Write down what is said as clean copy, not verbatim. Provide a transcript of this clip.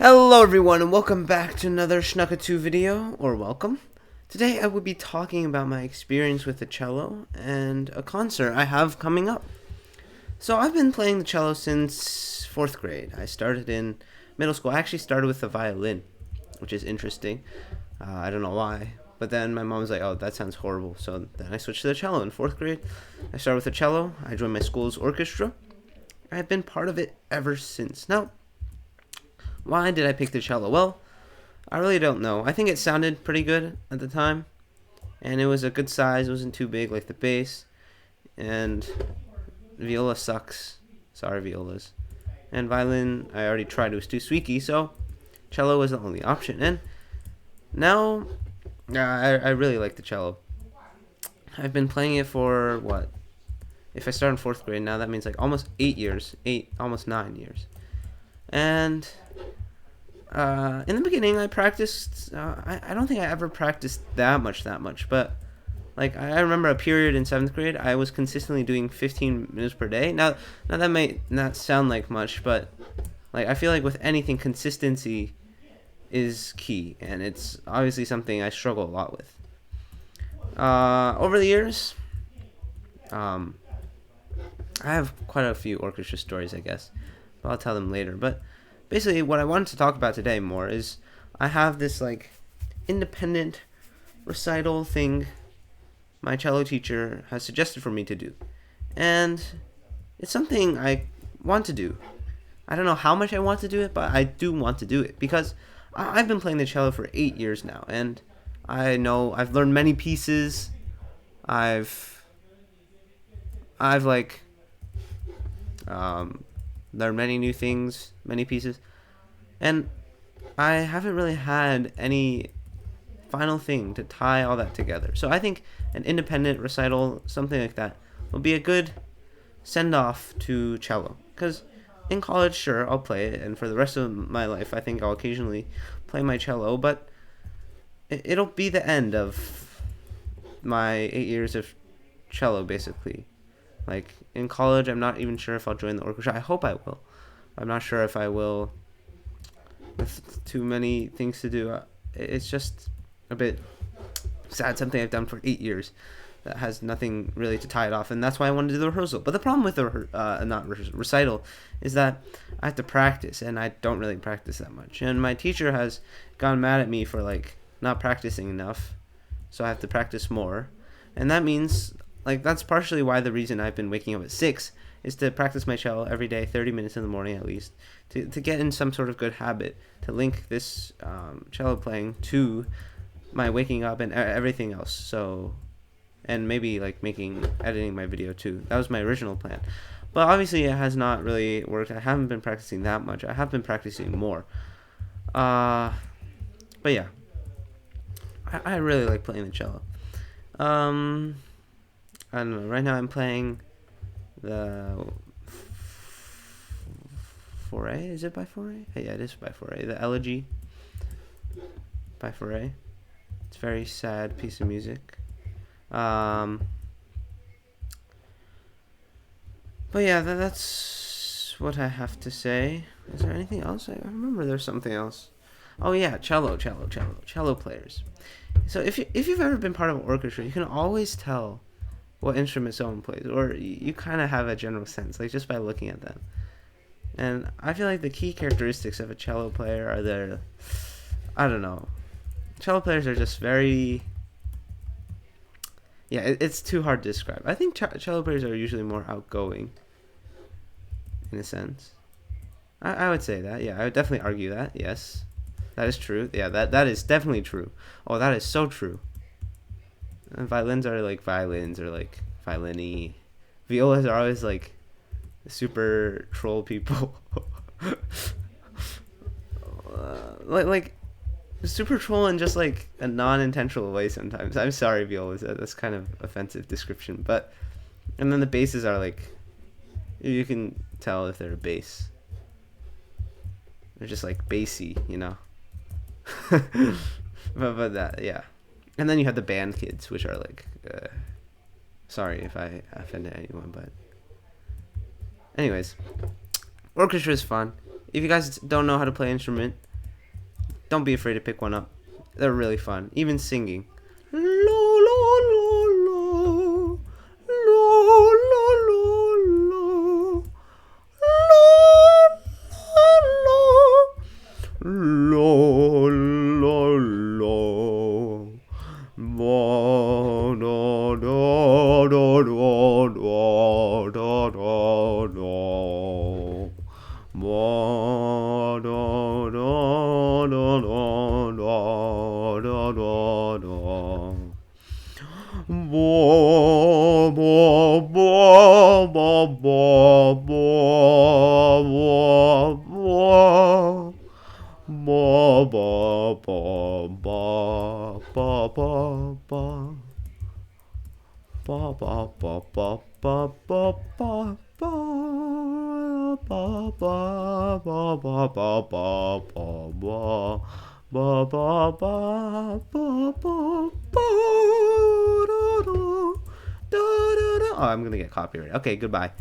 Hello everyone and welcome back to another Schnucka2 video, or welcome. Today I will be talking about my experience with the cello and a concert I have coming up. So I've been playing the cello since 4th grade. I started in middle school. I actually started with the violin, which is interesting. I don't know why. But then my mom was like, oh, that sounds horrible. So then I switched to the cello in 4th grade. I started with the cello. I joined my school's orchestra. I've been part of it ever since. Now, why did I pick the cello? Well, I really don't know. I think it sounded pretty good at the time, and it was a good size. It wasn't too big like the bass, and viola sucks. Sorry, violas. And violin, I already tried. It was too squeaky, so cello was the only option. And now, I really like the cello. I've been playing it for, what? If I start in 4th grade now, that means like almost 8 years. Almost 9 years. And in the beginning, I practiced. I don't think I ever practiced that much, but like I remember a period in 7th grade, I was consistently doing 15 minutes per day. Now that might not sound like much, but like I feel like with anything, consistency is key, and it's obviously something I struggle a lot with. Over the years, I have quite a few orchestra stories, I guess, but I'll tell them later. But basically, what I wanted to talk about today more is I have this like independent recital thing my cello teacher has suggested for me to do, and it's something I want to do. I don't know how much I want to do it, but I do want to do it because I've been playing the cello for 8 years now, and I know I've learned many pieces. I've like learned many new things, many pieces, and I haven't really had any final thing to tie all that together. So I think an independent recital, something like that, will be a good send-off to cello. Because in college, sure, I'll play it, and for the rest of my life, I think I'll occasionally play my cello, but it'll be the end of my 8 years of cello, basically. Like, in college, I'm not even sure if I'll join the orchestra. I hope I will. I'm not sure if I will with too many things to do. It's just a bit sad, something I've done for 8 years that has nothing really to tie it off, and that's why I wanted to do the rehearsal. But the problem with the recital is that I have to practice, and I don't really practice that much. And my teacher has gone mad at me for like not practicing enough, so I have to practice more. And that means, like, that's partially why the reason I've been waking up at 6 is to practice my cello every day, 30 minutes in the morning at least, to get in some sort of good habit, to link this cello playing to my waking up and everything else. So, and maybe like editing my video too. That was my original plan. But obviously it has not really worked. I haven't been practicing that much. I have been practicing more. But yeah, I really like playing the cello. I don't know. Right now I'm playing the Foray. Is it by Foray? Yeah, it is by Foray. The Elegy by Foray. It's a very sad piece of music. But yeah, that's what I have to say. Is there anything else? I remember there's something else. Oh yeah, cello players. So if you've ever been part of an orchestra, you can always tell what instrument someone plays, or you kind of have a general sense, like just by looking at them. And I feel like the key characteristics of a cello player are their, I don't know, cello players are just very, yeah, it's too hard to describe. I think cello players are usually more outgoing, in a sense. I would say that, yeah, I would definitely argue that, yes. That is true. Yeah, that is definitely true. Oh, that is so true. And violins are like violins, or like violini. Violas are always like super troll people. like super troll in just like a non-intentional way sometimes. I'm sorry, violas. That's kind of offensive description. But, and then the basses are like, you can tell if they're a bass. They're just like bassy, you know. but that, yeah. And then you have the band kids, which are like, sorry if I offended anyone, but anyways, orchestra is fun. If you guys don't know how to play an instrument, Don't be afraid to pick one up. They're really fun. Even singing. Lo, lo, lo, lo. Lo, lo, lo, lo. Lo, lo, lo, lo. Bo, do, do, do, do, do, do, do, do. Bo, do, do, do, do, do, do, do, do. Bo, bo, bo, bo, bo, bo, bo, bo. Ba ba ba ba ba ba ba ba ba ba ba ba ba ba ba ba ba ba ba ba. Oh, I'm gonna get copyrighted. Okay, goodbye.